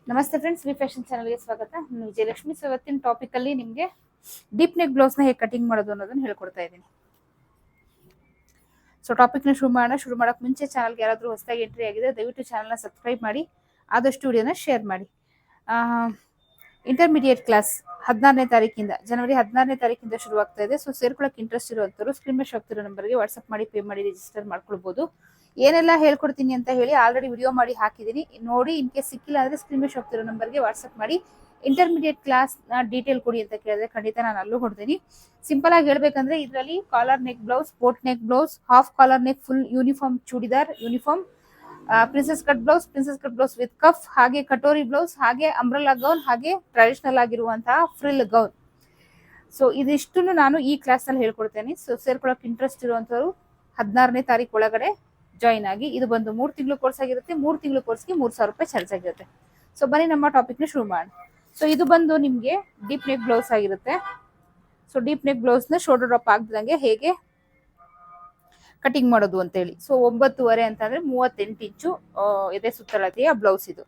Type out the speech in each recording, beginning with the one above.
ನಮಸ್ತೆ friends, V fashion ಚಾನಲ್ಗೆ ಸ್ವಾಗತ. ನಾನು ವಿಜಯಲಕ್ಷ್ಮಿ. ಸೊ ಇವತ್ತಿನ ಟಾಪಿಕ್ ಅಲ್ಲಿ ನಿಮಗೆ ಡೀಪ್ ನೆಕ್ ಬ್ಲೌಸ್ ನ ಹೇಗೆ ಕಟಿಂಗ್ ಮಾಡೋದು ಅನ್ನೋದನ್ನ ಹೇಳ್ಕೊಡ್ತಾ ಇದ್ದೀನಿ. ಸೊ ಟಾಪಿಕ್ ನ ಶುರು ಮಾಡಕ್ ಮುಂಚೆ ಚಾನಲ್ಗೆ ಯಾರಾದರೂ ಹೊಸದಾಗಿ ಎಂಟ್ರಿ ಆಗಿದೆ ದಯವಿಟ್ಟು ಚಾನಲ್ನ ಸಬ್ಸ್ಕ್ರೈಬ್ ಮಾಡಿ, ಆದಷ್ಟು ವಿಡಿಯೋನ ಶೇರ್ ಮಾಡಿ. ಇಂಟರ್ಮೀಡಿಯೇಟ್ ಕ್ಲಾಸ್ 16ನೇ ತಾರೀಕಿಂದ ಜನವರಿ 16ನೇ ತಾರೀಕಿಂದ ಶುರುವಾಗ್ತಾ ಇದೆ. ಸೊ ಸೇರ್ಕೊಳ್ಳೋಕೆ ಇಂಟ್ರೆಸ್ಟ್ ಇರುವಂತವರು ಸ್ಕ್ರೀನ್ ಮೇಲೆ ಹೋಗ್ತಿರೋ ನಂಬರ್ಗೆ ವಾಟ್ಸ್ಆಪ್ ಮಾಡಿ ಪೇ ಮಾಡಿ ರಿಜಿಸ್ಟರ್ ಮಾಡ್ಕೊಳ್ಬಹುದು. ಏನೆಲ್ಲ ಹೇಳ್ಕೊಡ್ತೀನಿ ಅಂತ ಹೇಳಿ ಆಲ್ರೆಡಿ ವಿಡಿಯೋ ಮಾಡಿ ಹಾಕಿದ್ದೀನಿ, ನೋಡಿ. ಇನ್ ಕೇಸ್ ಸಿಕ್ಕಿಲ್ಲ ಅಂದ್ರೆ ಸ್ಕ್ರೀನ್ ಮೇಲೆ ಹೋಗ್ತಿರೋ ನಂಬರ್ಗೆ ವಾಟ್ಸ್ಆಪ್ ಮಾಡಿ ಇಂಟರ್ಮೀಡಿಯೇಟ್ ಕ್ಲಾಸ್ ಡೀಟೇಲ್ ಕೊಡಿ ಅಂತ ಕೇಳಿದ್ರೆ ಖಂಡಿತ ನಾನು ಅಲ್ಲೂ ಕೊಡ್ತೀನಿ. ಸಿಂಪಲ್ ಆಗಿ ಹೇಳ್ಬೇಕಂದ್ರೆ ಇದರಲ್ಲಿ collar neck blouse, boat neck blouse, half collar neck, full uniform churidar uniform, princess cut blouse with cuff, ಹಾಗೆ ಕಟೋರಿ ಬ್ಲೌಸ್, ಹಾಗೆ ಅಂಬ್ರೆಲಾ ಗೌನ್, ಹಾಗೆ ಟ್ರೆಡಿಷನಲ್ ಆಗಿರುವಂತಹ ಫ್ರಿಲ್ ಗೌನ್. ಸೊ ಇದಿಷ್ಟು ನಾನು ಈ ಕ್ಲಾಸ್ ನಲ್ಲಿ ಹೇಳ್ಕೊಡ್ತೇನೆ. ಸೊ ಸೇರ್ಕೊಳ್ಳೋಕೆ ಇಂಟ್ರೆಸ್ಟ್ ಇರುವಂತವರು 16ನೇ ತಾರೀಕು ಒಳಗಡೆ ಜಾಯಿನ್ ಆಗಿ. ಇದು ಬಂದು 3 ತಿಂಗಳು ಕೋರ್ಸ್ ಆಗಿರುತ್ತೆ. 3 ತಿಂಗಳು ಕೋರ್ಸ್ಗೆ 3,000 ರೂಪಾಯಿ ಚಾರ್ಜ್ ಆಗಿರುತ್ತೆ. ಸೊ ಬನ್ನಿ ನಮ್ಮ ಟಾಪಿಕ್ ನ ಶುರು ಮಾಡೋಣ. ಸೊ ಇದು ಬಂದು ನಿಮ್ಗೆ ಡೀಪ್ ನೆಕ್ ಬ್ಲೌಸ್ ಆಗಿರುತ್ತೆ. ಸೊ ಡೀಪ್ ನೆಕ್ ಬ್ಲೌಸ್ ನ ಶೋಲ್ಡರ್ ಡ್ರಾಪ್ ಆಗದಂಗೆ ಹೇಗೆ ಕಟಿಂಗ್ ಮಾಡೋದು ಅಂತ ಹೇಳಿ. ಸೊ 9.5 ಅಂತಂದ್ರೆ 38 ಇಂಚು ಎದೆ ಸುತ್ತಳತೆಯ ಬ್ಲೌಸ್ ಇದು.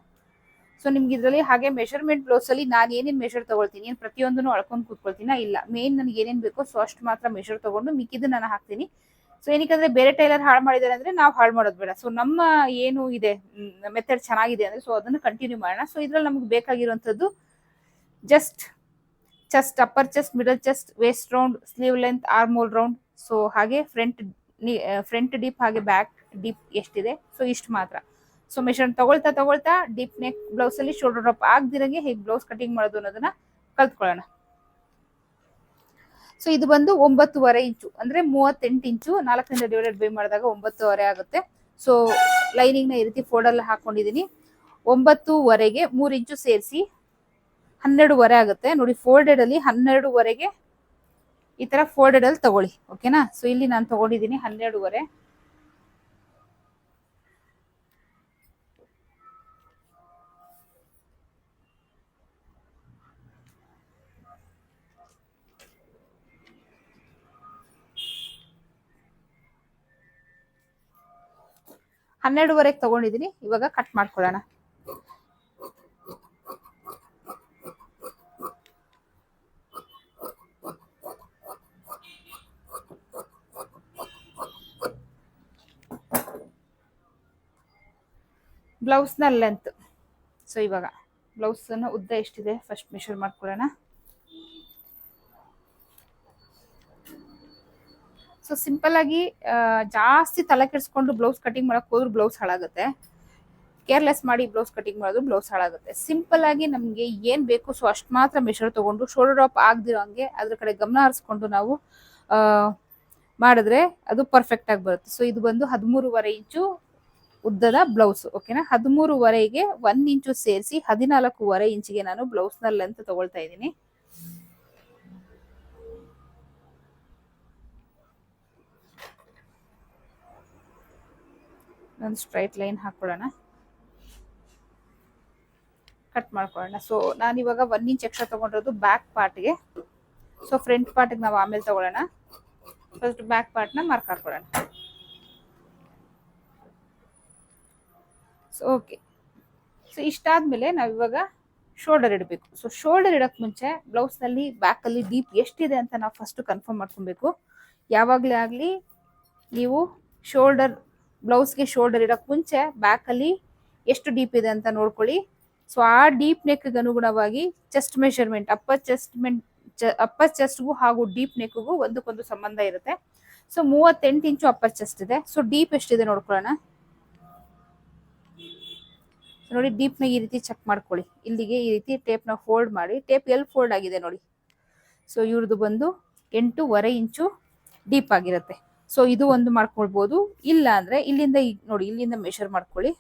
ಸೊ ನಿಮ್ಗೆ ಇದರಲ್ಲಿ ಹಾಗೆ ಮೆಷರ್ಮೆಂಟ್ ಬ್ಲೌಸ್ ಅಲ್ಲಿ ನಾನು ಏನೇನು ಮೆಷರ್ ತಗೊಳ್ತೀನಿ, ಪ್ರತಿಯೊಂದನ್ನು ಅಳ್ಕೊಂಡು ಕೂತ್ಕೊಳ್ತೀನಿ ಇಲ್ಲ, ಮೇನ್ ನನಗೆ ಏನೇನು ಬೇಕೋ ಸೊ ಅಷ್ಟು ಮಾತ್ರ ಮೆಷರ್ ತಗೊಂಡು ಮಿಕ್ಕಿದ್ದು ನಾನು ಹಾಕ್ತೀನಿ. ಸೊ ಏನಕ್ಕಂದ್ರೆ ಬೇರೆ ಟೈಲರ್ ಹಾಳು ಮಾಡಿದ್ದಾರೆ ಅಂದ್ರೆ ನಾವು ಹಾಳು ಮಾಡೋದು ಬೇಡ. ಸೊ ನಮ್ಮ ಏನು ಇದೆ ಮೆಥಡ್ ಚೆನ್ನಾಗಿದೆ ಅಂದ್ರೆ ಸೊ ಅದನ್ನು ಕಂಟಿನ್ಯೂ ಮಾಡೋಣ. ಸೊ ಇದ್ರಲ್ಲಿ ನಮ್ಗೆ ಬೇಕಾಗಿರುವಂತದ್ದು just chest, upper chest, middle chest, waist round, sleeve length, arm hole round, so ಹಾಗೆ ಫ್ರಂಟ್ ಡೀಪ್, ಹಾಗೆ ಬ್ಯಾಕ್ ಡೀಪ್ ಎಷ್ಟಿದೆ ಸೊ ಇಷ್ಟು ಮಾತ್ರ. ಸೊ ಮೆಷರ್ ತಗೊಳ್ತಾ ಡೀಪ್ ನೆಕ್ ಬ್ಲೌಸ್ ಅಲ್ಲಿ ಶೋಲ್ಡರ್ ಡ್ರಾಪ್ ಆಗದಿರಂಗೆ ಹೇಗೆ ಬ್ಲೌಸ್ ಕಟಿಂಗ್ ಮಾಡೋದು ಅನ್ನೋದನ್ನ ಕಲ್ತ್ಕೊಳ್ಳೋಣ. ಸೊ ಇದು ಬಂದು 9.5 ಇಂಚು ಅಂದ್ರೆ 38 ಇಂಚು. 4ರಿಂದ ಡಿವೈಡೆಡ್ ಬೈ ಮಾಡಿದಾಗ 9.5 ಆಗುತ್ತೆ. ಸೊ ಲೈನಿಂಗ್ ನ ಈ ರೀತಿ ಫೋಲ್ಡ್ ಅಲ್ಲಿ ಹಾಕೊಂಡಿದೀನಿ. 9.5ಗೆ 3 ಇಂಚು ಸೇರಿಸಿ 12.5 ಆಗುತ್ತೆ. ನೋಡಿ ಫೋಲ್ಡೆಡ್ ಅಲ್ಲಿ 12.5ಗೆ ಈ ತರ ಫೋಲ್ಡೆಡ್ ಅಲ್ಲಿ ತಗೊಳ್ಳಿ, ಓಕೆನಾ. ಸೊ ಇಲ್ಲಿ ನಾನು ತಗೊಂಡಿದ್ದೀನಿ 12.5. ತಗೊಂಡಿದ್ದೀನಿ. ಇವಾಗ ಕಟ್ ಮಾಡ್ಕೊಳ್ಳೋಣ. ಬ್ಲೌಸ್ ನ ಲೆಂತ್, ಸೊ ಇವಾಗ ಬ್ಲೌಸ್ ನ ಉದ್ದ ಎಷ್ಟಿದೆ ಫಸ್ಟ್ ಮೆಷರ್ ಮಾಡ್ಕೊಳ್ಳೋಣ. ಸೊ ಸಿಂಪಲ್ ಆಗಿ ಜಾಸ್ತಿ ತಲೆ ಕೆಡಿಸ್ಕೊಂಡು ಬ್ಲೌಸ್ ಕಟಿಂಗ್ ಮಾಡಕ್ ಹೋದ್ರು ಬ್ಲೌಸ್ ಹಾಳಾಗುತ್ತೆ. ಕೇರ್ಲೆಸ್ ಮಾಡಿ ಬ್ಲೌಸ್ ಕಟಿಂಗ್ ಮಾಡೋದು ಬ್ಲೌಸ್ ಹಾಳಾಗುತ್ತೆ. ಸಿಂಪಲ್ ಆಗಿ ನಮ್ಗೆ ಏನ್ ಬೇಕು ಸೊ ಅಷ್ಟು ಮಾತ್ರ ಮೆಷರ್ ತಗೊಂಡು ಶೋಲ್ಡರ್ ಡ್ರಾಪ್ ಆಗದಿರೋ ಹಂಗೆ ಅದ್ರ ಕಡೆ ಗಮನ ಹರಿಸ್ಕೊಂಡು ನಾವು ಮಾಡಿದ್ರೆ ಅದು ಪರ್ಫೆಕ್ಟ್ ಆಗಿ ಬರುತ್ತೆ. ಸೊ ಇದು ಬಂದು 13.5 ಇಂಚು ಉದ್ದದ ಬ್ಲೌಸ್, ಓಕೆನಾ. 13.5ಗೆ 1 ಇಂಚು ಸೇರಿಸಿ 14.5 ಇಂಚಿಗೆ ನಾನು ಬ್ಲೌಸ್ ನ ಲೆಂತ್ ತಗೊಳ್ತಾ ಇದ್ದೀನಿ. ಒಂದು ಸ್ಟ್ರೈಟ್ ಲೈನ್ ಹಾಕೊಳ್ಳೋಣ, ಕಟ್ ಮಾಡ್ಕೊಳ್ಳೋಣ. ಸೊ ನಾನು ಇವಾಗ 1 ಇಂಚ್ ಎಕ್ಸ್ಟ್ರಾ ತಗೊಂಡಿರೋದು ಬ್ಯಾಕ್ ಪಾರ್ಟ್ಗೆ. ಸೊ ಫ್ರಂಟ್ ಪಾರ್ಟ್ಗೆ ನಾವು ಆಮೇಲೆ ತಗೊಳ್ಳೋಣ. ಫಸ್ಟ್ ಬ್ಯಾಕ್ ಪಾರ್ಟ್ ನ ಮಾರ್ಕ್ ಹಾಕೊಳ್ಳೋಣ. So okay. ಸೊ ಇಷ್ಟಾದ್ಮೇಲೆ ನಾವು ಇವಾಗ ಶೋಲ್ಡರ್ ಇಡಬೇಕು. ಸೊ ಶೋಲ್ಡರ್ ಇಡಕ್ ಮುಂಚೆ ಬ್ಲೌಸ್ ನಲ್ಲಿ ಬ್ಯಾಕ್ ಅಲ್ಲಿ ಡೀಪ್ ಎಷ್ಟಿದೆ ಅಂತ ನಾವು ಫಸ್ಟ್ ಕನ್ಫರ್ಮ್ ಮಾಡ್ಕೊಬೇಕು. ಯಾವಾಗ್ಲೇ ಆಗ್ಲಿ ನೀವು ಬ್ಲೌಸ್ಗೆ ಶೋಲ್ಡರ್ ಇಡಕ್ ಮುಂಚೆ ಬ್ಯಾಕ್ ಅಲ್ಲಿ ಎಷ್ಟು ಡೀಪ್ ಇದೆ ಅಂತ ನೋಡ್ಕೊಳ್ಳಿ. ಸೊ ಆ ಡೀಪ್ ನೆಕ್ ಅನುಗುಣವಾಗಿ ಚೆಸ್ಟ್ ಮೆಷರ್ಮೆಂಟ್, ಅಪ್ಪರ್ ಚೆಸ್ಟ್ಗೂ ಹಾಗೂ ಡೀಪ್ ನೆಕ್ಗೂ ಒಂದಕ್ಕೊಂದು ಸಂಬಂಧ ಇರುತ್ತೆ. ಸೊ 38 ಇಂಚು ಅಪ್ಪರ್ ಚೆಸ್ಟ್ ಇದೆ. ಸೊ ಡೀಪ್ ಎಷ್ಟಿದೆ ನೋಡ್ಕೊಳ್ಳೋಣ. ನೋಡಿ ಡೀಪ್ ನ ಈ ರೀತಿ ಚೆಕ್ ಮಾಡ್ಕೊಳ್ಳಿ. ಇಲ್ಲಿಗೆ ಈ ರೀತಿ ಟೇಪ್ ನ ಫೋಲ್ಡ್ ಮಾಡಿ, ಟೇಪ್ ಎಲ್ಲಿ ಫೋಲ್ಡ್ ಆಗಿದೆ ನೋಡಿ. ಸೊ ಇವ್ರದ್ದು ಬಂದು 8.5 ಇಂಚು ಡೀಪ್ ಆಗಿರುತ್ತೆ. ಸೊ ಇದು ಒಂದು ಮಾಡ್ಕೊಳ್ಬಹುದು. ಇಲ್ಲ ಅಂದ್ರೆ ಇಲ್ಲಿಂದ ನೋಡಿ, ಇಲ್ಲಿಂದ ಮೆಷರ್ ಮಾಡ್ಕೊಳ್ಳಿ.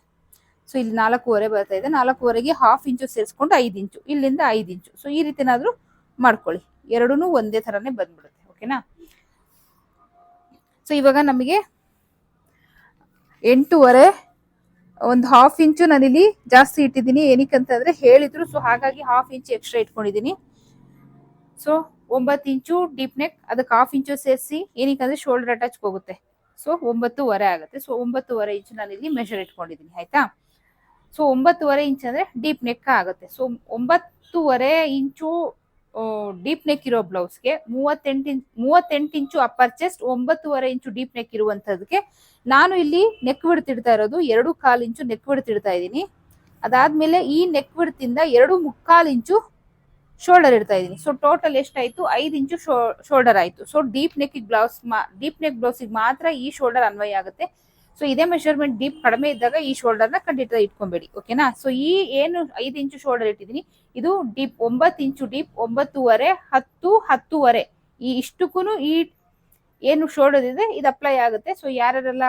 ಸೊ ಇಲ್ಲಿ 4.5 ಬರ್ತಾ ಇದೆ. 4.5ಗೆ 1/2 ಇಂಚು ಸೇರಿಸ್ಕೊಂಡು 5 ಇಂಚು, ಇಲ್ಲಿಂದ 5 ಇಂಚು. ಸೊ ಈ ರೀತಿನಾದ್ರೂ ಮಾಡ್ಕೊಳ್ಳಿ, ಎರಡೂ ಒಂದೇ ತರನೇ ಬಂದ್ಬಿಡುತ್ತೆ, ಓಕೆನಾ. ಸೊ ಇವಾಗ ನಮಗೆ 8.5, ಒಂದು 1/2 ಇಂಚು ನಾನಿಲ್ಲಿ ಜಾಸ್ತಿ ಇಟ್ಟಿದ್ದೀನಿ. ಏನಕ್ಕಂತಂದ್ರೆ ಹೇಳಿದ್ರು, ಸೊ ಹಾಗಾಗಿ 1/2 ಇಂಚು ಎಕ್ಸ್ಟ್ರಾ ಇಟ್ಕೊಂಡಿದ್ದೀನಿ. ಸೊ 9 ಇಂಚು ಡೀಪ್ ನೆಕ್, ಅದಕ್ಕೆ 1/2 ಇಂಚು ಸೇರಿಸಿ ಏನಕ್ಕಂದ್ರೆ ಶೋಲ್ಡರ್ ಅಟ್ಯಾಚ್ ಹೋಗುತ್ತೆ. ಸೊ 9.5 ಆಗುತ್ತೆ. ಸೊ 9.5 ಇಂಚು ನಾನು ಇಲ್ಲಿ ಮೆಷರ್ ಇಟ್ಕೊಂಡಿದ್ದೀನಿ, ಆಯ್ತಾ. ಸೊ 9.5 ಇಂಚ್ ಅಂದ್ರೆ ಡೀಪ್ ನೆಕ್ ಆಗುತ್ತೆ. ಸೊ 9.5 ಇಂಚು ಡೀಪ್ ನೆಕ್ ಇರೋ ಬ್ಲೌಸ್ಗೆ 38 ಇಂಚು ಅಪ್ಪರ್ ಚೆಸ್ಟ್, 9.5 ಇಂಚು ಡೀಪ್ ನೆಕ್ ಇರುವಂತದಕ್ಕೆ ನಾನು ಇಲ್ಲಿ ನೆಕ್ ವಿಡ್ತ್ ಇಡ್ತಾ ಇರೋದು 2.25 ಇಂಚು ನೆಕ್ ವಿಡ್ತ್ ಇಡ್ತಾ ಇದ್ದೀನಿ. ಅದಾದ್ಮೇಲೆ ಈ ನೆಕ್ ವಿಡ್ತ್ ಇಂದ 2.25 ಇಂಚು ಶೋಲ್ಡರ್ ಇಡ್ತಾ ಇದ್ದೀನಿ. ಸೊ ಟೋಟಲ್ ಎಷ್ಟಾಯ್ತು, 5 ಇಂಚು ಶೋಲ್ಡರ್ ಆಯ್ತು. ಸೊ ಡೀಪ್ ನೆಕ್ ಬ್ಲೌಸ್ ಮಾತ್ರ ಈ ಶೋಲ್ಡರ್ ಅನ್ವಯ ಆಗುತ್ತೆ. ಸೊ ಇದೇ ಮೆಷರ್ಮೆಂಟ್ ಡೀಪ್ ಕಡಿಮೆ ಇದ್ದಾಗ ಈ ಶೋಲ್ಡರ್ ನ ಖಂಡಿತ ಇಟ್ಕೊಂಬೇಡಿ, ಓಕೆನಾ. ಸೊ ಈ ಏನು 5 ಇಂಚು ಶೋಲ್ಡರ್ ಇಟ್ಟಿದ್ದೀನಿ, ಇದು ಡೀಪ್ 9 ಇಂಚು ಡೀಪ್, 9.5, 10, 10.5 ಈ ಇಷ್ಟಕ್ಕೂ ಈ ಏನು ಶೋಲ್ಡರ್ ಇದೆ ಇದು ಅಪ್ಲೈ ಆಗುತ್ತೆ. ಸೊ ಯಾರೆಲ್ಲ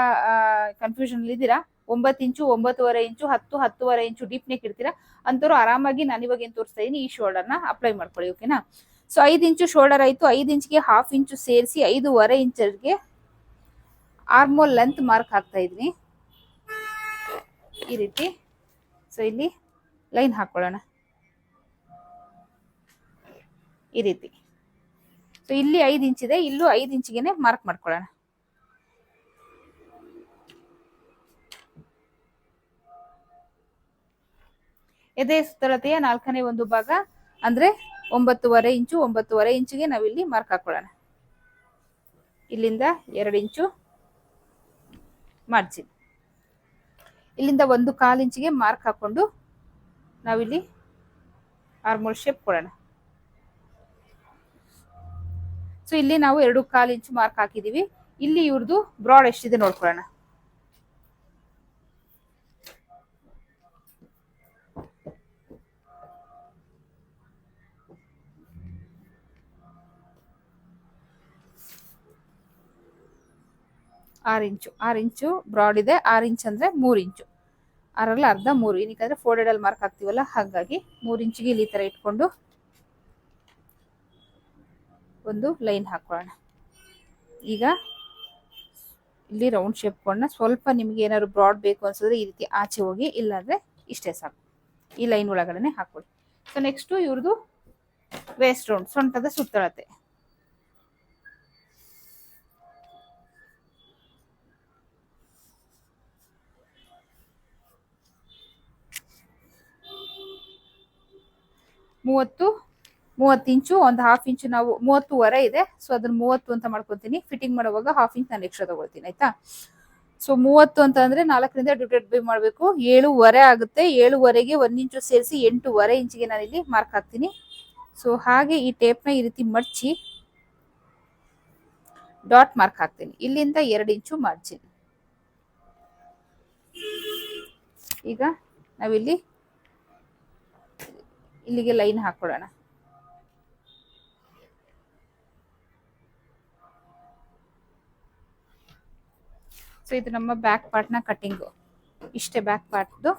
ಕನ್ಫ್ಯೂಷನ್ ಇದ್ದೀರಾ, 9 ಇಂಚು, 9.5 ಇಂಚು, 10, 10.5 ಇಂಚು ಡೀಪ್ ನೆಕ್ ಇಡ್ತೀರಾ ಅಂತವ್ರು ಆರಾಮಾಗಿ ನಾನು ಇವಾಗ ಏನ್ ತೋರಿಸ್ತಾ ಇದೀನಿ ಈ ಶೋಲ್ಡರ್ ನ ಅಪ್ಲೈ ಮಾಡ್ಕೊಳ್ಳಿ, ಓಕೆನಾ. ಸೊ 5 ಇಂಚು ಶೋಲ್ಡರ್ ಆಯ್ತು. 5 ಇಂಚ್ಗೆ 1/2 ಇಂಚು ಸೇರಿಸಿ 5.5 ಇಂಚ್ಗೆ ಆರ್ಮೋಲ್ ಲೆಂತ್ ಮಾರ್ಕ್ ಹಾಕ್ತಾ ಇದೀನಿ ಈ ರೀತಿ. ಸೊ ಇಲ್ಲಿ ಲೈನ್ ಹಾಕೊಳ್ಳೋಣ ಈ ರೀತಿ. ಸೊ ಇಲ್ಲಿ 5 ಇಂಚ್ ಇದೆ, ಇಲ್ಲೂ 5 ಇಂಚಿಗೆನೆ ಮಾರ್ಕ್ ಮಾಡ್ಕೊಳ್ಳೋಣ. ಎದೆ ಸುತ್ತಳತೆಯ 4ನೇ ಒಂದು ಭಾಗ ಅಂದ್ರೆ 9.5 ಇಂಚು, 9.5 ಇಂಚಿಗೆ ನಾವಿಲ್ಲಿ ಮಾರ್ಕ್ ಹಾಕೊಳ್ಳೋಣ. ಇಲ್ಲಿಂದ 2 ಇಂಚು ಮಾರ್ಜಿನ್, ಇಲ್ಲಿಂದ 1/4 ಇಂಚಿಗೆ ಮಾರ್ಕ್ ಹಾಕೊಂಡು ನಾವಿಲ್ಲಿ ಆರ್ಮೋಲ್ ಶೇಪ್ ಕೊಡೋಣ. ಸೊ ಇಲ್ಲಿ ನಾವು 2.25 ಇಂಚು ಮಾರ್ಕ್ ಹಾಕಿದೀವಿ. ಇಲ್ಲಿ ಇವ್ರದ್ದು ಬ್ರಾಡ್ ಎಷ್ಟಿದೆ ನೋಡ್ಕೊಳ್ಳೋಣ. ಆರು ಇಂಚು ಬ್ರಾಡ್ ಇದೆ. 6 ಇಂಚ್ ಅಂದ್ರೆ 3 ಇಂಚು, 6ರಲ್ಲಿ ಅರ್ಧ 3, ಏನಕ್ಕೆ ಫೋಲ್ಡೆಡ್ ಅಲ್ಲಿ ಮಾರ್ಕ್ ಹಾಕ್ತಿವಲ್ಲ ಹಾಗಾಗಿ 3 ಇಂಚಿಗೆ ಇಲ್ಲಿ ತರ ಇಟ್ಕೊಂಡು ಒಂದು ಲೈನ್ ಹಾಕೋಣ. ಈಗ ಇಲ್ಲಿ ರೌಂಡ್ ಶೇಪ್ ಕೊಂಡ ಸ್ವಲ್ಪ ನಿಮ್ಗೆ ಏನಾದ್ರು ಬ್ರಾಡ್ ಬೇಕು ಅನ್ಸಿದ್ರೆ ಈ ರೀತಿ ಆಚೆ ಹೋಗಿ, ಇಲ್ಲಾಂದ್ರೆ ಇಷ್ಟೇ ಸಾಕು, ಈ ಲೈನ್ ಒಳಗಡೆನೆ ಹಾಕೊಳ್ಳಿ. ಸೊ ನೆಕ್ಸ್ಟ್ ಇವ್ರದ್ದು ವೇಸ್ಟ್ ರೌಂಡ್, ಸೊಂಟದ ಸುತ್ತಳತೆ. ಮೂವತ್ತು ಇಂಚು, ಒಂದು 1/2 ಇಂಚು ನಾವು 30.5 ಇದೆ. ಸೊ ಅದನ್ನ 30 ಅಂತ ಮಾಡ್ಕೊತೀನಿ. ಫಿಟ್ಟಿಂಗ್ ಮಾಡುವಾಗ 1/2 ಇಂಚ್ ನಾನು ಎಕ್ಸ್ಟ್ರಾ ತಗೊಳ್ತೀನಿ, ಆಯ್ತಾ. ಸೊ 30 ಅಂತ ಅಂದ್ರೆ 4ರಿಂದ ಡಿವೈಡ್ ಬೈ ಮಾಡಬೇಕು, 7.5 ಆಗುತ್ತೆ. 7.5ಗೆ 1 ಇಂಚು ಸೇರಿಸಿ 8.5 ಇಂಚಿಗೆ ನಾನು ಇಲ್ಲಿ ಮಾರ್ಕ್ ಹಾಕ್ತೀನಿ. ಸೊ ಹಾಗೆ ಈ ಟೇಪ್ ನ ಈ ರೀತಿ ಮಡ್ಚಿ ಡಾಟ್ ಮಾರ್ಕ್ ಹಾಕ್ತೀನಿ. ಇಲ್ಲಿಂದ 2 ಇಂಚು ಮಾರ್ಜಿನ್. ಈಗ ನಾವಿಲ್ಲಿ ಇಲ್ಲಿಗೆ ಲೈನ್ ಹಾಕೊಳ್ಳೋಣ. ಸೊ ಇದು ನಮ್ಮ ಬ್ಯಾಕ್ ಪಾರ್ಟ್ ನ ಕಟಿಂಗು, ಇಷ್ಟೇ ಬ್ಯಾಕ್ ಪಾರ್ಟ್ದು.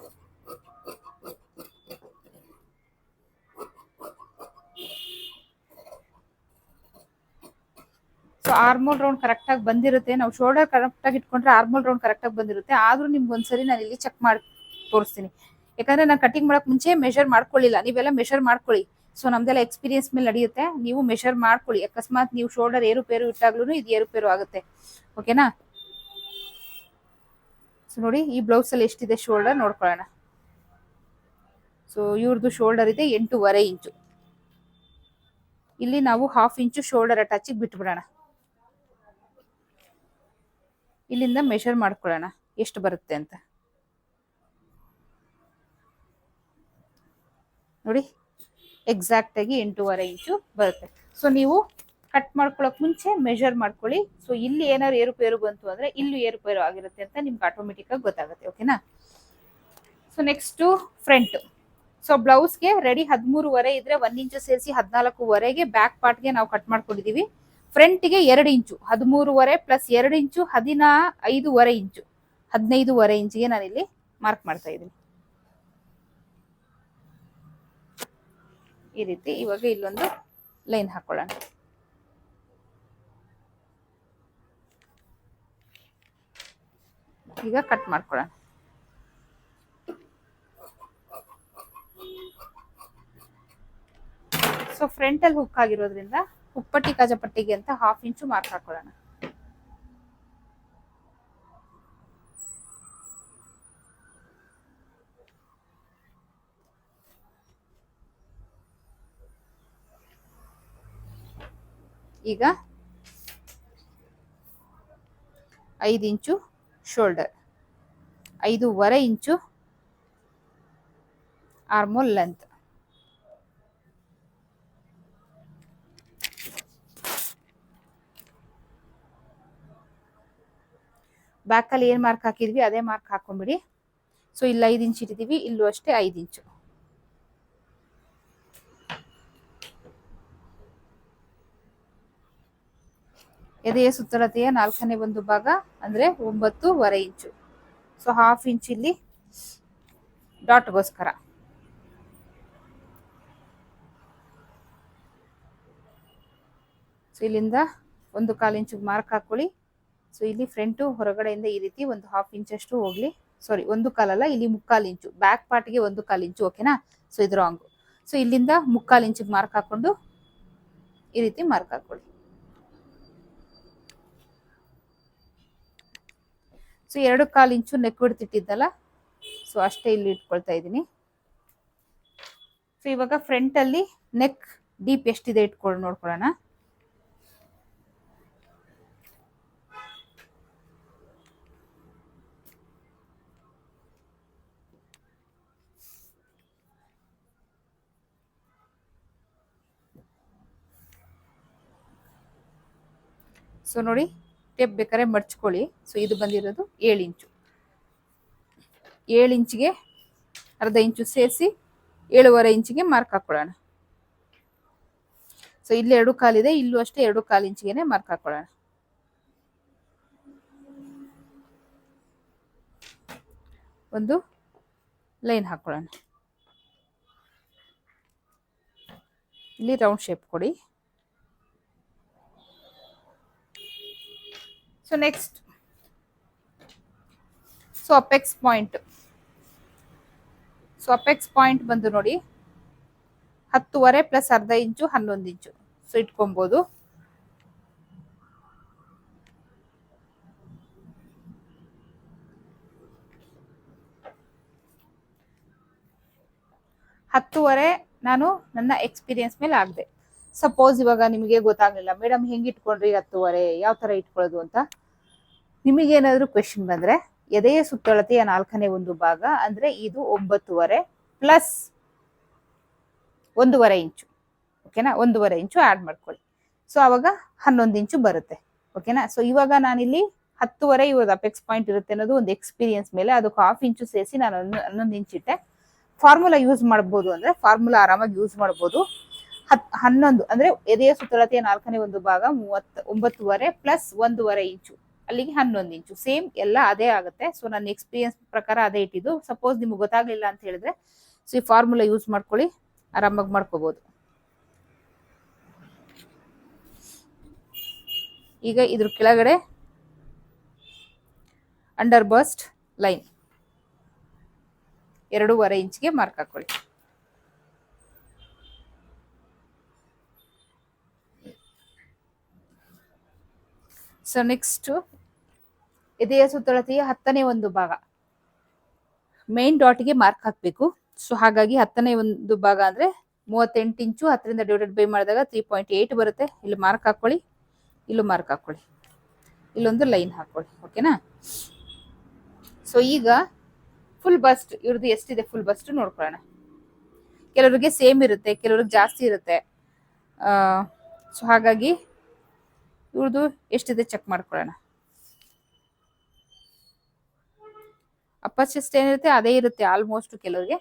ಸೊ ಆರ್ಮೋಲ್ ರೌಂಡ್ ಕರೆಕ್ಟ್ ಆಗಿ ಬಂದಿರುತ್ತೆ. ನಾವು ಶೋಲ್ಡರ್ ಕರೆಕ್ಟ್ ಆಗಿ ಇಟ್ಕೊಂಡ್ರೆ ಆರ್ಮೋಲ್ ರೌಂಡ್ ಕರೆಕ್ಟ್ ಆಗಿ ಬಂದಿರುತ್ತೆ. ಆದ್ರೂ ನಿಮ್ಗೆ ಒಂದ್ಸರಿ ನಾನು ಇಲ್ಲಿ ಚೆಕ್ ಮಾಡಿ ತೋರಿಸ್ತೀನಿ, ಯಾಕಂದ್ರೆ ನಾನು ಕಟಿಂಗ್ ಮಾಡಕ್ ಮುಂಚೆ ಮೆಷರ್ ಮಾಡ್ಕೊಳ್ಳಿಲ್ಲ. ನೀವೆಲ್ಲ ಮೆಷರ್ ಮಾಡ್ಕೊಳ್ಳಿ. ಸೊ ನಮ್ದೆಲ್ಲ ಎಕ್ಸ್ಪೀರಿಯನ್ಸ್ ಮೇಲೆ ನಡೆಯುತ್ತೆ, ನೀವು ಮೆಷರ್ ಮಾಡ್ಕೊಳ್ಳಿ. ಅಕಸ್ಮಾತ್ ನೀವು ಶೋಲ್ಡರ್ ಏರುಪೇರು ಇಟ್ಟಾಗ್ಲೂ ಇದು ಏರುಪೇರು ಆಗುತ್ತೆ, ಓಕೆನಾ. ಸೊ ನೋಡಿ ಈ ಬ್ಲೌಸ್ ಅಲ್ಲಿ ಎಷ್ಟಿದೆ ಶೋಲ್ಡರ್ ನೋಡ್ಕೊಳ್ಳೋಣ. ಸೊ ಇವ್ರದ್ದು ಶೋಲ್ಡರ್ ಇದೆ 8.5 ಇಂಚು. ಇಲ್ಲಿ ನಾವು 1/2 ಇಂಚು ಶೋಲ್ಡರ್ ಅಟ್ಯಾಚಿಗೆ ಬಿಟ್ಬಿಡೋಣ. ಇಲ್ಲಿಂದ ಮೆಷರ್ ಮಾಡ್ಕೊಳ್ಳೋಣ ಎಷ್ಟು ಬರುತ್ತೆ ಅಂತ. ನೋಡಿ ಎಕ್ಸಾಕ್ಟ್ ಆಗಿ 8.5 ಇಂಚು ಬರುತ್ತೆ. ಸೊ ನೀವು ಕಟ್ ಮಾಡ್ಕೊಳಕ್ ಮುಂಚೆ ಮೆಷರ್ ಮಾಡ್ಕೊಳ್ಳಿ. ಸೊ ಇಲ್ಲಿ ಏನಾದ್ರು ಏರುಪೇರು ಬಂತು ಅಂದ್ರೆ ಇಲ್ಲಿ ಏರುಪೇರು ಆಗಿರುತ್ತೆ ಅಂತ ನಿಮ್ಗೆ ಆಟೋಮೆಟಿಕ್ ಆಗಿ ಗೊತ್ತಾಗುತ್ತೆ, ಓಕೆನಾ. So next front. ಸೊ ಬ್ಲೌಸ್ಗೆ ರೆಡಿ 13.5 ಇದ್ರೆ 1 ಇಂಚು ಸೇರಿಸಿ 14.5ಗೆ ಬ್ಯಾಕ್ ಪಾರ್ಟ್ಗೆ ನಾವು ಕಟ್ ಮಾಡ್ಕೊಂಡಿದೀವಿ. ಫ್ರಂಟ್ಗೆ 2 ಇಂಚು, 13.5 ಪ್ಲಸ್ 2 ಇಂಚು 15.5 ಇಂಚು, 15.5 ಇಂಚಿಗೆ ನಾನು ಇಲ್ಲಿ ಮಾರ್ಕ್ ಮಾಡ್ತಾ ಇದ್ದೀನಿ ಈ ರೀತಿ. ಇವಾಗ ಇಲ್ಲೊಂದು ಲೈನ್ ಹಾಕೊಳ್ಳೋಣ. ಈಗ ಕಟ್ ಮಾಡ್ಕೊಳ್ಳೋಣ. ಸೊ ಫ್ರಂಟ್ ಅಲ್ಲಿ ಹುಕ್ ಆಗಿರೋದ್ರಿಂದ ಹುಪ್ಪಟ್ಟಿ ಕಾಜಪಟ್ಟಿಗೆ ಅಂತ 1/2 ಇಂಚು ಮಾರ್ಕ್ ಹಾಕೊಳ್ಳೋಣ. ಈಗ 5 ಇಂಚು ಶೋಲ್ಡರ್, 5.5 ಇಂಚು ಆರ್ಮೋಲ್ ಲೆಂತ್. ಬ್ಯಾಕಲ್ಲಿ ಏನು ಮಾರ್ಕ್ ಹಾಕಿದ್ವಿ ಅದೇ ಮಾರ್ಕ್ ಹಾಕೊಂಡ್ಬಿಡಿ. ಸೊ ಇಲ್ಲಿ 5 ಇಂಚ್ ಇಟ್ಟಿದ್ದೀವಿ, ಇಲ್ಲೂ ಅಷ್ಟೇ 5 ಇಂಚು. ಎದೆಯ ಸುತ್ತಳತೆಯ 4ನೇ ಒಂದು ಭಾಗ ಅಂದ್ರೆ 9.5 ಇಂಚು. ಸೊ 1/2 ಇಂಚ್ ಇಲ್ಲಿ ಡಾಟ್ಗೋಸ್ಕರ. ಸೊ ಇಲ್ಲಿಂದ 1/4 ಇಂಚ್ ಮಾರ್ಕ್ ಹಾಕೊಳ್ಳಿ. ಸೊ ಇಲ್ಲಿ ಫ್ರಂಟು ಹೊರಗಡೆಯಿಂದ ಈ ರೀತಿ ಒಂದು 1/2 ಇಂಚ್ ಅಷ್ಟು ಹೋಗ್ಲಿ. ಸಾರಿ, 1/4 ಅಲ್ಲ, ಇಲ್ಲಿ 3/4 ಇಂಚು. ಬ್ಯಾಕ್ ಪಾರ್ಟ್ಗೆ 1/4 ಇಂಚು, ಓಕೆನಾ? ಸೊ ಇದು ರಾಂಗು. ಸೊ ಇಲ್ಲಿಂದ 3/4 ಇಂಚಿಗೆ ಮಾರ್ಕ್ ಹಾಕೊಂಡು ಈ ರೀತಿ ಮಾರ್ಕ್ ಹಾಕೊಳ್ಳಿ. ಸೊ 2/4 ಇಂಚು ನೆಕ್ ವಿಡ್ತ್ ಇಟ್ಟಿದ್ದಲ್ಲ, ಸೊ ಅಷ್ಟೇ ಇಲ್ಲಿ ಇಟ್ಕೊಳ್ತಾ ಇದ್ದೀನಿ. ಸೊ ಇವಾಗ ಫ್ರಂಟ್ ಅಲ್ಲಿ ನೆಕ್ ಡೀಪ್ ಎಷ್ಟಿದೆ ಇಟ್ಕೊಂಡು ನೋಡ್ಕೊಳ್ಳೋಣ. ಸೊ ನೋಡಿ, ಟೇಪ್ ಬೇಕಾದ್ರೆ ಮಡ್ಚ್ಕೊಳ್ಳಿ. ಸೊ ಇದು ಬಂದಿರೋದು 7 ಇಂಚು. 7 ಇಂಚಿಗೆ ಅರ್ಧ ಇಂಚು ಸೇರಿಸಿ 7.5 ಇಂಚಿಗೆ ಮಾರ್ಕ್ ಹಾಕೊಳ್ಳೋಣ. ಸೊ ಇಲ್ಲಿ 2/4 ಇದೆ, ಇಲ್ಲೂ ಅಷ್ಟೇ 2/4 ಇಂಚಿಗೆ ಮಾರ್ಕ್ ಹಾಕೊಳ್ಳೋಣ. ಒಂದು ಲೈನ್ ಹಾಕೊಳ್ಳೋಣ. ಇಲ್ಲಿ ರೌಂಡ್ ಶೇಪ್ ಕೊಡಿ. So next, so apex point. So apex point ಬಂದು ನೋಡಿ 10.5 ಪ್ಲಸ್ ಅರ್ಧ ಇಂಚು 11 ಇಂಚು. ಸೊ ಇಟ್ಕೊಬಹುದು. ಹತ್ತುವರೆ ನಾನು ನನ್ನ ಎಕ್ಸ್ಪೀರಿಯನ್ಸ್ ಮೇಲೆ ಆಗದೆ. ಸಪೋಸ್ ಇವಾಗ ನಿಮಗೆ ಗೊತ್ತಾಗ್ಲಿಲ್ಲ, ಮೇಡಮ್ ಹೆಂಗೆ ಇಟ್ಕೊಂಡ್ರಿ 10.5, ಯಾವ ತರ ಇಟ್ಕೊಳ್ಳೋದು ಅಂತ ನಿಮಗೇನಾದ್ರೂ ಕ್ವೆಶನ್ ಬಂದ್ರೆ, ಎದೆಯ ಸುತ್ತಳತೆಯ 4ನೇ ಒಂದು ಭಾಗ ಅಂದ್ರೆ ಇದು 9.5 ಪ್ಲಸ್ 1.5 ಇಂಚು, ಓಕೆನಾ? 1.5 ಇಂಚು ಆಡ್ ಮಾಡ್ಕೊಳ್ಳಿ. ಸೊ ಅವಾಗ 11 ಇಂಚು ಬರುತ್ತೆ, ಓಕೆನಾ? ಸೊ ಇವಾಗ ನಾನಿಲ್ಲಿ 10.5 ಇವ್ರದ್ದು ಅಪೆಕ್ಸ್ ಪಾಯಿಂಟ್ ಇರುತ್ತೆ ಅನ್ನೋದು ಒಂದು ಎಕ್ಸ್ಪೀರಿಯನ್ಸ್ ಮೇಲೆ ಅದಕ್ಕೆ 1/2 ಇಂಚು ಸೇರಿಸಿ ನಾನು 11 ಇಂಚ್ ಇಟ್ಟೆ. ಫಾರ್ಮುಲಾ ಯೂಸ್ ಮಾಡ್ಬೋದು ಅಂದ್ರೆ ಫಾರ್ಮುಲಾ ಆರಾಮಾಗಿ ಯೂಸ್ ಮಾಡ್ಬೋದು. 11 ಅಂದ್ರೆ ಎದೆಯ ಸುತ್ತಳತೆಯ 4ನೇ ಒಂದು ಭಾಗ 9.5 ಪ್ಲಸ್ 1.5 ಇಂಚು, ಅಲ್ಲಿಗೆ 11 ಇಂಚು. ಸೇಮ್ ಎಲ್ಲ ಅದೇ ಆಗುತ್ತೆ. ಸೊ ನನ್ನ ಎಕ್ಸ್ಪೀರಿಯನ್ಸ್ ಪ್ರಕಾರ ಅದೇ ಇಟ್ಟಿದ್ದು. ಸಪೋಸ್ ನಿಮ್ಗೆ ಗೊತ್ತಾಗ್ಲಿಲ್ಲ ಅಂತ ಹೇಳಿದ್ರೆ ಸೊ ಈ ಫಾರ್ಮುಲಾ ಯೂಸ್ ಮಾಡ್ಕೊಳ್ಳಿ, ಆರಾಮಾಗಿ ಮಾಡ್ಕೋಬಹುದು. ಈಗ ಇದ್ರ ಕೆಳಗಡೆ ಅಂಡರ್ ಬಸ್ಟ್ ಲೈನ್ 2.5 ಇಂಚ್ಗೆ ಮಾರ್ಕ್ ಹಾಕೊಳ್ಳಿ. ಸೊ ನೆಕ್ಸ್ಟ್, ಎದೆಯ ಸುತ್ತಳತೆಯ 10ನೇ ಒಂದು ಭಾಗ ಮೇನ್ ಡಾಟ್ಗೆ ಮಾರ್ಕ್ ಹಾಕಬೇಕು. ಸೊ ಹಾಗಾಗಿ 10ನೇ ಒಂದು ಭಾಗ ಅಂದ್ರೆ 38 ಇಂಚು. 10ರಿಂದ ಡಿವೈಡೆಡ್ ಬೈ ಮಾಡಿದಾಗ 3.8 ಬರುತ್ತೆ. ಇಲ್ಲಿ ಮಾರ್ಕ್ ಹಾಕೊಳ್ಳಿ, ಇಲ್ಲೂ ಮಾರ್ಕ್ ಹಾಕೊಳ್ಳಿ, ಇಲ್ಲೊಂದು ಲೈನ್ ಹಾಕೊಳ್ಳಿ, ಓಕೆನಾ? ಸೊ ಈಗ ಫುಲ್ ಬಸ್ಟ್ ಇವ್ರದ್ದು ಎಷ್ಟಿದೆ ಫುಲ್ ಬಸ್ಟ್ ನೋಡ್ಕೊಳ್ಳೋಣ. ಕೆಲವರಿಗೆ ಸೇಮ್ ಇರುತ್ತೆ, ಕೆಲವ್ರಿಗೆ ಜಾಸ್ತಿ ಇರುತ್ತೆ. ಸೊ ಹಾಗಾಗಿ ಇವ್ರದ್ದು ಎಷ್ಟಿದೆ ಚೆಕ್ ಮಾಡ್ಕೊಳ್ಳೋಣ. ಅಪ್ಪರ್ ಚೆಸ್ಟ್ ಏನಿರುತ್ತೆ ಅದೇ ಇರುತ್ತೆ ಆಲ್ಮೋಸ್ಟ್. ಕೆಲವ್ರಿಗೆ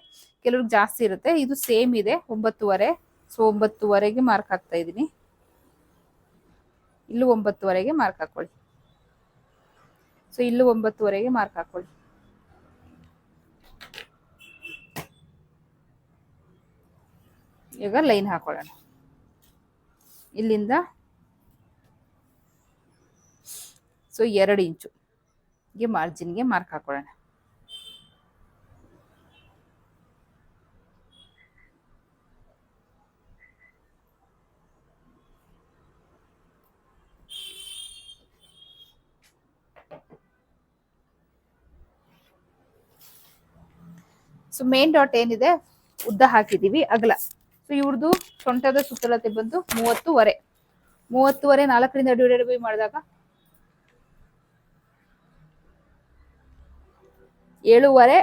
ಜಾಸ್ತಿ ಇರುತ್ತೆ. ಇದು ಸೇಮ್ ಇದೆ 9.5. ಸೊ 9.5ಗೆ ಮಾರ್ಕ್ ಹಾಕ್ತಾ ಇದ್ದೀನಿ. ಇಲ್ಲೂ 9.5ಗೆ ಮಾರ್ಕ್ ಹಾಕೊಳ್ಳಿ. ಸೊ ಇಲ್ಲೂ 9.5ಗೆ ಮಾರ್ಕ್ ಹಾಕೊಳ್ಳಿ. ಈಗ ಲೈನ್ ಹಾಕೊಳ್ಳೋಣ. ಇಲ್ಲಿಂದ ಸೊ 2 ಇಂಚುಗೆ ಮಾರ್ಜಿನ್ಗೆ ಮಾರ್ಕ್ ಹಾಕೊಳ್ಳೋಣ. ಸೊ ಮೇನ್ ಡಾಟ್ ಏನಿದೆ ಉದ್ದ ಹಾಕಿದೀವಿ, ಅಗಲ. ಸೊ ಇವ್ರದ್ದು ಸೊಂಟದ ಸುತ್ತಳತೆ ಬಂದು 30.5. 30.5 4ರಿಂದ ಡಿವೈಡೆಡ್ ಬೈ ಮಾಡಿದಾಗ 7.5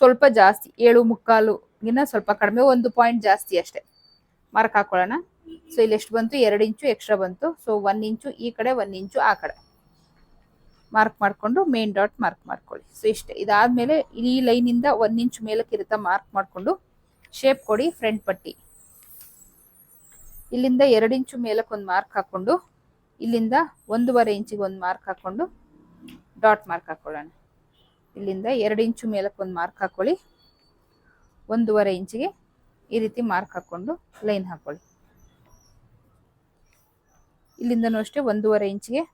ಸ್ವಲ್ಪ ಜಾಸ್ತಿ, 7.25 ಗಿನ್ನ ಸ್ವಲ್ಪ ಕಡಿಮೆ, 1 ಪಾಯಿಂಟ್ ಜಾಸ್ತಿ ಅಷ್ಟೇ. ಮಾರ್ಕ್ ಹಾಕೊಳ್ಳೋಣ. ಸೊ ಇಲ್ಲಿ ಎಷ್ಟು ಬಂತು, 2 ಇಂಚು ಎಕ್ಸ್ಟ್ರಾ ಬಂತು. ಸೊ 1 ಇಂಚು ಈ ಕಡೆ, 1 ಇಂಚು ಆ ಕಡೆ ಮಾರ್ಕ್ ಮಾಡಿಕೊಂಡು ಮೇನ್ ಡಾಟ್ ಮಾರ್ಕ್ ಮಾಡ್ಕೊಳ್ಳಿ. ಸೊ ಇಷ್ಟೇ. ಇದಾದ್ಮೇಲೆ ಈ ಲೈನಿಂದ 1 ಇಂಚು ಮೇಲಕ್ಕೆ ಇರುತ್ತಾ ಮಾರ್ಕ್ ಮಾಡಿಕೊಂಡು ಶೇಪ್ ಕೊಡಿ. ಫ್ರಂಟ್ ಪಟ್ಟಿ ಇಲ್ಲಿಂದ 2 ಇಂಚು ಮೇಲಕ್ಕೆ ಒಂದು ಮಾರ್ಕ್ ಹಾಕೊಂಡು, ಇಲ್ಲಿಂದ 1.5 ಇಂಚಿಗೆ ಒಂದು ಮಾರ್ಕ್ ಹಾಕೊಂಡು ಡಾಟ್ ಮಾರ್ಕ್ ಹಾಕೊಳ್ಳೋಣ. ಇಲ್ಲಿಂದ 2 ಇಂಚು ಮೇಲಕ್ಕೆ ಒಂದು ಮಾರ್ಕ್ ಹಾಕೊಳ್ಳಿ, 1.5 ಇಂಚಿಗೆ ಈ ರೀತಿ ಮಾರ್ಕ್ ಹಾಕೊಂಡು ಲೈನ್ ಹಾಕೊಳ್ಳಿ. ಇಲ್ಲಿಂದನೂ ಅಷ್ಟೇ 1.5 ಇಂಚಿಗೆ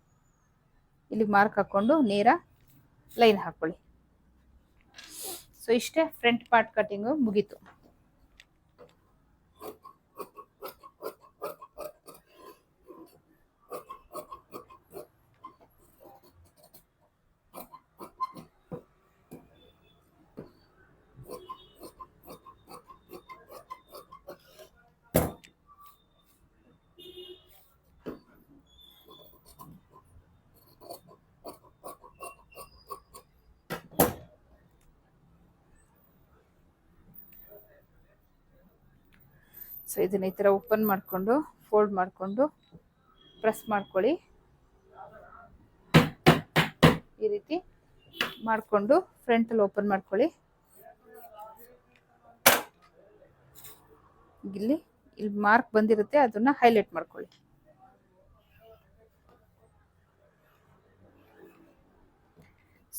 ಇಲ್ಲಿಗೆ ಮಾರ್ಕ್ ಹಾಕೊಂಡು ನೇರ ಲೈನ್ ಹಾಕೊಳ್ಳಿ. ಸೊ ಇಷ್ಟೇ, ಫ್ರಂಟ್ ಪಾರ್ಟ್ ಕಟಿಂಗು ಮುಗೀತು. ಸೊ ಇದನ್ನ ಈ ಥರ ಓಪನ್ ಮಾಡಿಕೊಂಡು ಫೋಲ್ಡ್ ಮಾಡಿಕೊಂಡು ಪ್ರೆಸ್ ಮಾಡ್ಕೊಳ್ಳಿ. ಈ ರೀತಿ ಮಾಡಿಕೊಂಡು ಫ್ರಂಟಲ್ಲಿ ಓಪನ್ ಮಾಡ್ಕೊಳ್ಳಿ. ಇಲ್ಲಿ ಮಾರ್ಕ್ ಬಂದಿರುತ್ತೆ, ಅದನ್ನ ಹೈಲೈಟ್ ಮಾಡ್ಕೊಳ್ಳಿ.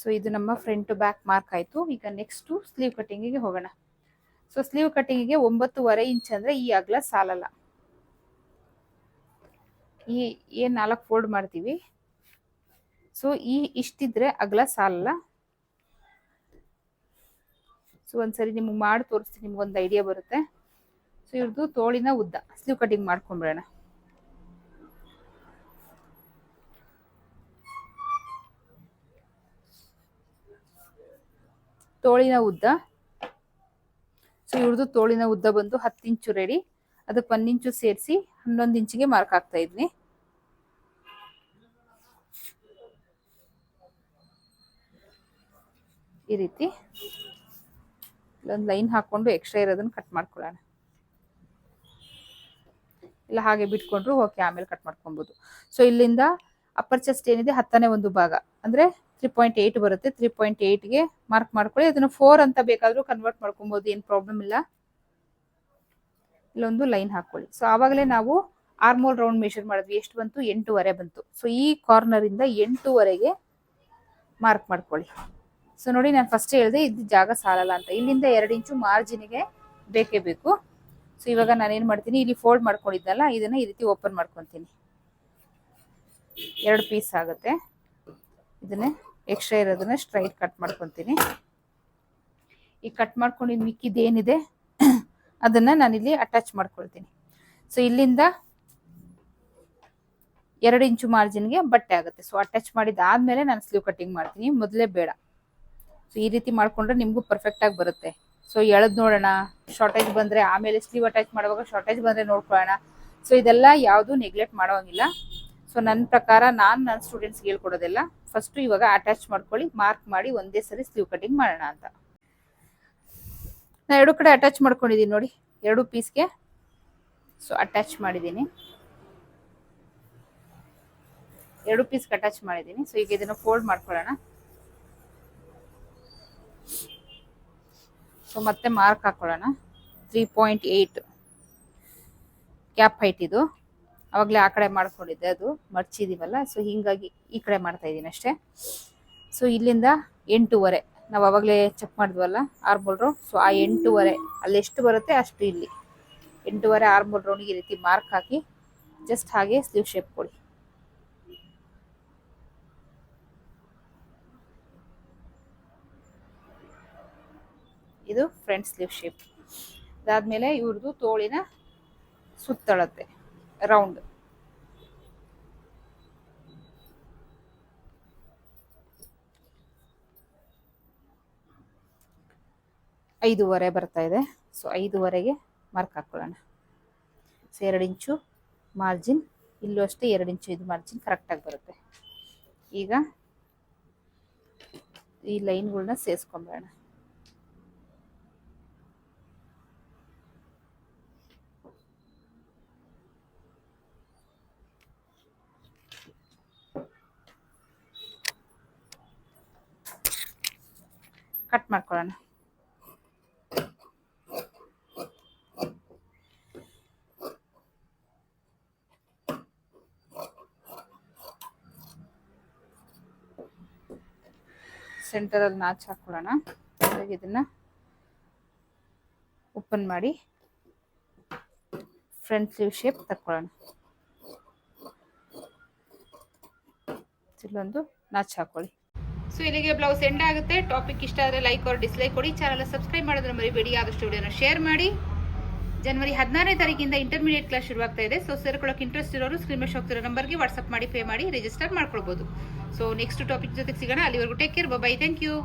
ಸೊ ಇದು ನಮ್ಮ ಫ್ರಂಟ್ ಬ್ಯಾಕ್ ಮಾರ್ಕ್ ಆಯಿತು. ಈಗ ನೆಕ್ಸ್ಟ್ ಸ್ಲೀವ್ ಕಟಿಂಗಿಗೆ ಹೋಗೋಣ. ಸೊ ಸ್ಲೀವ್ ಕಟಿಂಗಿಗೆ 9.5 ಇಂಚ್ ಅಂದರೆ ಈ ಅಗಲ ಸಾಲಲ್ಲ. ಈ ಏನು 4 ಫೋಲ್ಡ್ ಮಾಡ್ತೀವಿ, ಸೊ ಇಷ್ಟಿದ್ರೆ ಅಗಲ ಸಾಲಲ್ಲ. ಸೊ ಒಂದ್ಸರಿ ನಿಮ್ಗೆ ಮಾಡಿ ತೋರಿಸ್ತೀನಿ, ನಿಮ್ಗೊಂದು ಐಡಿಯಾ ಬರುತ್ತೆ. ಸೊ ಇವ್ರದ್ದು ತೋಳಿನ ಉದ್ದ ಸ್ಲೀವ್ ಕಟಿಂಗ್ ಮಾಡ್ಕೊಂಡ್ಬಿಡೋಣ. ತೋಳಿನ ಉದ್ದ, ಸೊ ಇವ್ರದ್ದು ತೋಳಿನ ಉದ್ದ ಬಂದು 10 ಇಂಚು ರೆಡಿ. ಅದಕ್ಕೆ 1 ಇಂಚು ಸೇರಿಸಿ 11 ಇಂಚಿಗೆ ಮಾರ್ಕ್ ಹಾಕ್ತಾ ಇದ್ನಿ. ಈ ರೀತಿ ಇಲ್ಲೊಂದು ಲೈನ್ ಹಾಕೊಂಡು ಎಕ್ಸ್ಟ್ರಾ ಇರೋದನ್ನ ಕಟ್ ಮಾಡ್ಕೊಳ್ಳೋಣ. ಇಲ್ಲ ಹಾಗೆ ಬಿಟ್ಕೊಂಡ್ರು ಓಕೆ, ಆಮೇಲೆ ಕಟ್ ಮಾಡ್ಕೊಬೋದು. ಸೊ ಇಲ್ಲಿಂದ ಅಪ್ಪರ್ ಚೆಸ್ಟ್ ಏನಿದೆ 10ನೇ ಒಂದು ಭಾಗ ಅಂದರೆ 3.8 ಬರುತ್ತೆ. 3.8ಗೆ ಮಾರ್ಕ್ ಮಾಡ್ಕೊಳ್ಳಿ. ಅದನ್ನು 4 ಅಂತ ಬೇಕಾದರೂ ಕನ್ವರ್ಟ್ ಮಾಡ್ಕೊಬೋದು, ಏನು ಪ್ರಾಬ್ಲಮ್ ಇಲ್ಲ. ಇಲ್ಲೊಂದು ಲೈನ್ ಹಾಕೊಳ್ಳಿ. ಸೊ ಆವಾಗಲೇ ನಾವು ಆರ್ಮೋಲ್ ರೌಂಡ್ ಮೆಷರ್ ಮಾಡಿದ್ವಿ, ಎಷ್ಟು ಬಂತು, 8.5 ಬಂತು. ಸೊ ಈ ಕಾರ್ನರಿಂದ 8.5ಗೆ ಮಾರ್ಕ್ ಮಾಡ್ಕೊಳ್ಳಿ. ಸೊ ನೋಡಿ, ನಾನು ಫಸ್ಟ್ ಹೇಳಿದೆ ಇದು ಜಾಗ ಸಾಲಲ್ಲ ಅಂತ. ಇಲ್ಲಿಂದ 2 ಇಂಚು ಮಾರ್ಜಿನ್ಗೆ ಬೇಕೇ ಬೇಕು. ಸೊ ಇವಾಗ ನಾನೇನು ಮಾಡ್ತೀನಿ, ಇಲ್ಲಿ ಫೋಲ್ಡ್ ಮಾಡ್ಕೊಂಡಿದ್ದಲ್ಲ, ಇದನ್ನ ಈ ರೀತಿ ಓಪನ್ ಮಾಡ್ಕೊತೀನಿ. 2 ಪೀಸ್ ಆಗುತ್ತೆ. ಇದನ್ನೇ ಎಕ್ಸ್ಟ್ರಾ ಇರೋದನ್ನ ಸ್ಟ್ರೈಟ್ ಕಟ್ ಮಾಡ್ಕೊತೀನಿ. ಈ ಕಟ್ ಮಾಡ್ಕೊಂಡಿದ್ದು ಮಿಕ್ಕಿದ್ದೇನಿದೆ ಅದನ್ನ ನಾನಿಲ್ಲಿ ಅಟ್ಯಾಚ್ ಮಾಡ್ಕೊಳ್ತೀನಿ. ಸೊ ಇಲ್ಲಿಂದ 2 ಇಂಚು ಮಾರ್ಜಿನ್ಗೆ ಬಟ್ಟೆ ಆಗುತ್ತೆ. ಸೊ ಅಟ್ಯಾಚ್ ಮಾಡಿದ್ದಾದ್ಮೇಲೆ ನಾನು ಸ್ಲೀವ್ ಕಟಿಂಗ್ ಮಾಡ್ತೀನಿ, ಮೊದಲೇ ಬೇಡ. ಸೊ ಈ ರೀತಿ ಮಾಡ್ಕೊಂಡ್ರೆ ನಿಮಗೂ ಪರ್ಫೆಕ್ಟ್ ಆಗಿ ಬರುತ್ತೆ. ಸೊ ಎಳೆದು ನೋಡೋಣ, ಶಾರ್ಟೇಜ್ ಬಂದರೆ ಆಮೇಲೆ ಸ್ಲೀವ್ ಅಟ್ಯಾಚ್ ಮಾಡುವಾಗ ಶಾರ್ಟೇಜ್ ಬಂದರೆ ನೋಡ್ಕೊಳ್ಳೋಣ. ಸೊ ಇದೆಲ್ಲ ಯಾವುದು ನೆಗ್ಲೆಕ್ಟ್ ಮಾಡೋಂಗಿಲ್ಲ. ಸೊ ನನ್ನ ಪ್ರಕಾರ ನಾನು ನನ್ನ ಸ್ಟೂಡೆಂಟ್ಸ್ಗೆ ಹೇಳ್ಕೊಡೋದೆಲ್ಲ ಫಸ್ಟು ಇವಾಗ ಅಟ್ಯಾಚ್ ಮಾಡ್ಕೊಳ್ಳಿ, ಮಾರ್ಕ್ ಮಾಡಿ ಒಂದೇ ಸರಿ ಸ್ಲೀವ್ ಕಟಿಂಗ್ ಮಾಡೋಣ ಅಂತ. ನಾನು 2 ಕಡೆ ಅಟ್ಯಾಚ್ ಮಾಡ್ಕೊಂಡಿದ್ದೀನಿ ನೋಡಿ, 2 ಪೀಸ್ಗೆ. ಸೊ ಅಟ್ಯಾಚ್ ಮಾಡಿದ್ದೀನಿ, 2 ಪೀಸ್ಗೆ ಅಟ್ಯಾಚ್ ಮಾಡಿದ್ದೀನಿ. ಸೊ ಈಗ ಇದನ್ನು ಫೋಲ್ಡ್ ಮಾಡ್ಕೊಳ್ಳೋಣ. ಸೊ ಮತ್ತೆ ಮಾರ್ಕ್ ಹಾಕೊಳ್ಳೋಣ. 3.8 ಕ್ಯಾಪ್ ಹೈಟ್ ಇದು. ಅವಾಗಲೇ ಆ ಕಡೆ ಮಾಡ್ಕೊಂಡಿದ್ದೆ, ಅದು ಮಡ್ಚಿದೀವಲ್ಲ. ಸೊ ಹೀಗಾಗಿ ಈ ಕಡೆ ಮಾಡ್ತಾ ಇದ್ದೀನಿ ಅಷ್ಟೇ. ಸೊ ಇಲ್ಲಿಂದ 8.5 ನಾವು ಅವಾಗಲೇ ಚೆಕ್ ಮಾಡಿದ್ವಲ್ಲ ಆರ್ಮೋಲ್ ರೌಂಡ್. ಸೊ ಆ 8.5 ಅಲ್ಲಿ ಎಷ್ಟು ಬರುತ್ತೆ ಅಷ್ಟು ಇಲ್ಲಿ 8.5 ಆರ್ಮೋಲ್ ರೌಂಡ್ಗೆ ಈ ರೀತಿ ಮಾರ್ಕ್ ಹಾಕಿ ಜಸ್ಟ್ ಹಾಗೆ ಸ್ಲೀವ್ ಶೇಪ್ ಕೊಡಿ. ಇದು ಫ್ರಂಟ್ ಸ್ಲೀವ್ ಶೇಪ್. ಅದಾದ್ಮೇಲೆ ಇವ್ರದ್ದು ತೋಳಿನ ಸುತ್ತಳತೆ ರೌಂಡ್. ಐದೂವರೆ ಬರ್ತಾ ಇದೆ. ಸೊ 5.5ಗೆ ಮಾರ್ಕ್ ಹಾಕೊಳ್ಳೋಣ. ಸೊ 2 ಇಂಚು ಮಾರ್ಜಿನ್ ಇಲ್ಲೂ ಅಷ್ಟೇ 2 ಇಂಚು ಇದು ಮಾರ್ಜಿನ್ ಕರೆಕ್ಟಾಗಿ ಬರುತ್ತೆ. ಈಗ ಈ ಲೈನ್ಗಳನ್ನ ಸೇರಿಸ್ಕೊಂಬೇಡ. ಕಟ್ ಮಾಡ್ಕೊಳ್ಳೋಣ. ಸೆಂಟರಲ್ಲಿ ನಾಚ್ ಹಾಕೊಳ್ಳೋಣ. ಇದನ್ನ ಓಪನ್ ಮಾಡಿ ಫ್ರಂಟ್ ಸ್ಲೀವ್ ಶೇಪ್ ತಕ್ಕೊಳ್ಳೋಣ. ಇಲ್ಲೊಂದು ನಾಚ್ ಹಾಕೊಳ್ಳಿ. ಸೊ ಇಲ್ಲಿಗೆ ಬ್ಲೌಸ್ ಎಂಡ್ ಆಗುತ್ತೆ. ಟಾಪಿಕ್ ಇಷ್ಟ ಆದರೆ ಲೈಕ್ ಆರ್ ಡಿಸ್ಲೈಕ್ ಕೊಡಿ. ಚಾನಲ್ ಸಬ್ಸ್ಕ್ರೈಬ್ ಮಾಡೋದನ್ನ ಮರಿಬೇಡಿ. ಆದಷ್ಟು ವಿಡಿಯೋನ ಶೇರ್ ಮಾಡಿ. ಜನವರಿ 16ನೇ ತಾರೀಕಿಂದ ಇಂಟರ್ಮೀಡಿಯೇಟ್ ಕ್ಲಾಸ್ ಶುರುವಾಗ್ತಾ ಇದೆ. ಸೊ ಸೇರ್ಕೊಳ್ಳೋಕೆ ಇಂಟ್ರೆಸ್ಟ್ ಇರೋರು ಸ್ಕ್ರೀನ್ ಮೇಲೆ ಹೋಗ್ತಿರೋ ನಂಬರ್ಗೆ ವಾಟ್ಸ್ಆಪ್ ಮಾಡಿ ಪೇ ಮಾಡಿ ರಿಜಿಸ್ಟರ್ ಮಾಡ್ಕೊಳ್ಬೋದು. ಸೊ ನೆಕ್ಸ್ಟ್ ಟಾಪಿಕ್ ಜೊತೆಗೆ ಸಿಗೋಣ. ಅಲ್ಲಿವರೆಗೂ take care, bye, thank you.